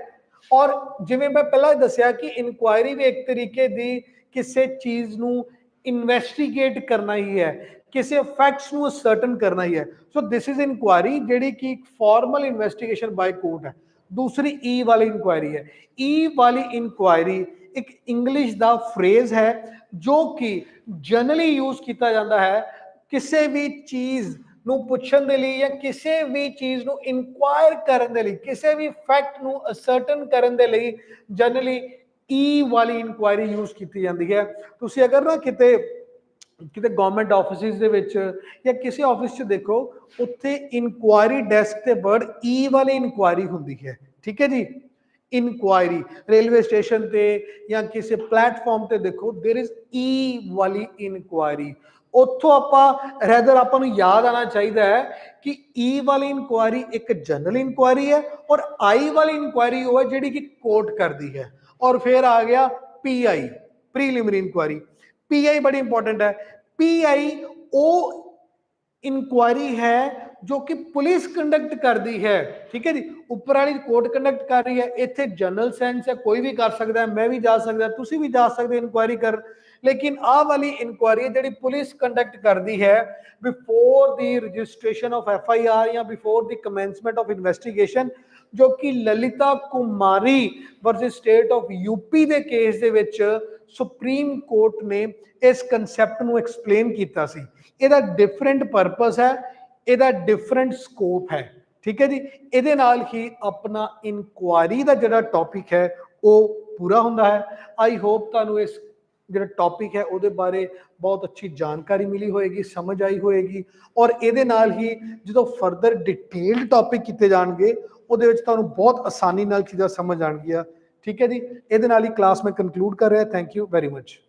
ਔਰ ਜਿਵੇਂ ਮੈਂ ਪਹਿਲਾਂ ਦੱਸਿਆ ਕਿ ਇਨਕੁਆਇਰੀ ਵੀ ਇੱਕ ਤਰੀਕੇ ਦੀ ਕਿਸੇ ਚੀਜ਼ ਨੂੰ ਇਨਵੈਸਟੀਗੇਟ ਕਰਨਾ ਹੀ ਹੈ, ਕਿਸੇ ਫੈਕਟਸ ਨੂੰ ਅਸਰਟਨ ਕਰਨਾ ਹੀ ਹੈ। ਸੋ ਦਿਸ ਇਜ਼ ਇਨਕੁਆਇਰੀ ਜਿਹੜੀ ਕਿ ਇੱਕ ਫਾਰਮਲ ਇਨਵੈਸਟੀਗੇਸ਼ਨ ਬਾਈ ਕੋਰਟ ਹੈ। ਦੂਸਰੀ ਈ ਵਾਲੀ ਇਨਕੁਆਇਰੀ ਹੈ। ਈ ਵਾਲੀ ਇਨਕੁਆਇਰੀ ਇੱਕ ਇੰਗਲਿਸ਼ ਦਾ ਫਰੇਜ਼ ਹੈ ਜੋ ਕਿ ਜਨਰਲੀ ਯੂਜ਼ ਕੀਤਾ ਜਾਂਦਾ ਹੈ ਕਿਸੇ ਵੀ ਚੀਜ਼ ਨੂੰ ਪੁੱਛਣ ਦੇ ਲਈ ਜਾਂ ਕਿਸੇ ਵੀ ਚੀਜ਼ ਨੂੰ ਇਨਕੁਆਇਰ ਕਰਨ ਦੇ ਲਈ, ਕਿਸੇ ਵੀ ਫੈਕਟ ਨੂੰ ਅਸਰਟਨ ਕਰਨ ਦੇ ਲਈ ਜਨਰਲੀ ਈ ਵਾਲੀ ਇਨਕੁਆਇਰੀ ਯੂਜ਼ ਕੀਤੀ ਜਾਂਦੀ ਹੈ। ਤੁਸੀਂ ਅਗਰ ਨਾ ਕਿਤੇ ਗਵਰਨਮੈਂਟ ਆਫਿਸਿਸ ਦੇ ਵਿੱਚ ਜਾਂ ਕਿਸੇ ਆਫਿਸ 'ਚ ਦੇਖੋ, ਉੱਥੇ ਇਨਕੁਆਇਰੀ ਡੈਸਕ ਤੇ ਵਰਡ ਈ ਵਾਲੀ ਇਨਕੁਆਇਰੀ ਹੁੰਦੀ ਹੈ। ਠੀਕ ਹੈ ਜੀ, ਇਨਕੁਆਇਰੀ ਰੇਲਵੇ ਸਟੇਸ਼ਨ ਤੇ ਜਾਂ ਕਿਸੇ ਪਲੇਟਫਾਰਮ ਤੇ ਦੇਖੋ, देयर इज ਈ ਵਾਲੀ ਇਨਕੁਆਇਰੀ। ਉੱਥੋਂ ਆਪਾਂ ਨੂੰ ਯਾਦ ਆਣਾ ਚਾਹੀਦਾ ਹੈ ਕਿ ਈ ਵਾਲੀ ਇਨਕੁਆਇਰੀ ਇੱਕ ਜਨਰਲ ਇਨਕੁਆਇਰੀ ਹੈ ਔਰ ਆਈ ਵਾਲੀ ਇਨਕੁਆਇਰੀ ਉਹ ਹੈ ਜਿਹੜੀ ਕਿ ਕੋਰਟ ਕਰਦੀ ਹੈ। ਔਰ ਫਿਰ ਆ ਗਿਆ ਪੀਆਈ, ਪ੍ਰੀਲਿਮਿਨਰੀ ਇਨਕੁਆਇਰੀ। ਪੀਆਈ ਬੜੀ ਇੰਪॉर्टेंट है। पीआई वो इंक्वायरी है जो कि पुलिस कंडक्ट करती है। ठीक है जी, ऊपर वाली कोर्ट कंडक्ट कर रही है, इत्थे जनरल सेंस है, कोई भी कर सकता है, मैं भी जा सकता, तुसी भी जा सकते इंक्वायरी कर। लेकिन आ वाली इंक्वायरी जिहड़ी पुलिस कंडक्ट करती है before the registration of FIR या before the commencement of investigation, जो कि ललिता कुमारी वर्सेस स्टेट ऑफ यूपी के केस दे विच सुप्रीम कोर्ट ने इस कंसैप्ट ਨੂੰ एक्सप्लेन किया सी। ਇਹਦਾ डिफरेंट परपस है, ਇਹਦਾ डिफरेंट स्कोप है। ठीक है जी, ਇਹਦੇ ਨਾਲ ही अपना इनक्वायरी ਦਾ ਜਿਹੜਾ टॉपिक है ਉਹ पूरा ਹੁੰਦਾ है। आई होप ਤੁਹਾਨੂੰ ਇਸ ਜਿਹੜਾ टॉपिक है ਉਹਦੇ ਬਾਰੇ ਬਹੁਤ ਅੱਛੀ ਜਾਣਕਾਰੀ ਮਿਲੀ ਹੋਏਗੀ, ਸਮਝ ਆਈ ਹੋਏਗੀ, ਔਰ ਇਹਦੇ ਨਾਲ ਹੀ ਜਦੋਂ ਫਰਦਰ ਡਿਟੇਲਡ ਟੌਪਿਕ ਕੀਤੇ ਜਾਣਗੇ ਉਹਦੇ ਵਿੱਚ ਤੁਹਾਨੂੰ ਬਹੁਤ ਆਸਾਨੀ ਨਾਲ ਚੀਜ਼ਾਂ ਸਮਝ ਆਣਗੀਆਂ। ਠੀਕ ਹੈ ਜੀ, ਇਹਦੇ ਨਾਲ ਹੀ ਕਲਾਸ ਮੈਂ ਕੰਕਲੂਡ ਕਰ ਰਿਹਾ। Thank you very much.